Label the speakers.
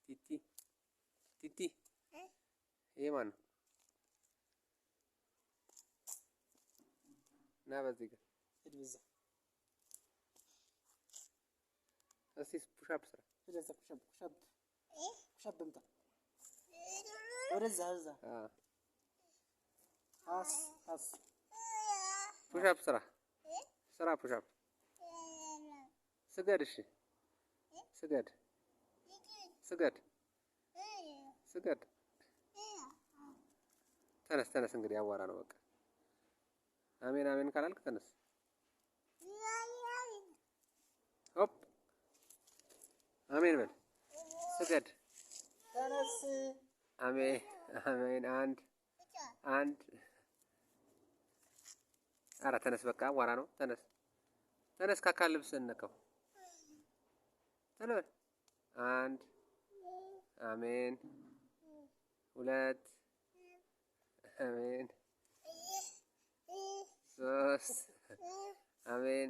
Speaker 1: ቲቲ ቲቲ ይሄ ማን ነው? ና በዚህ ጋር እድብዛ እስቲ ፑሻፕ ስራ ወደዛ ፑሻፕ እንታ ወደዛ እዛ አስ ፑሻፕ ስራ ፑሻፕ ስገድ እሺ ስገድ ተነስ እንግዲህ አዋራ ነው በቃ አሜን አሜን ካላልክ ተነስ ሆፕ አሜን በል ስገድ ተነስ አሜን አንድ ኧረ ተነስ በቃ አዋራ ነው ተነስ ካካል ልብስ ነካው ተነስ አንድ አሜን ሁለት አሜን ሶስት አሜን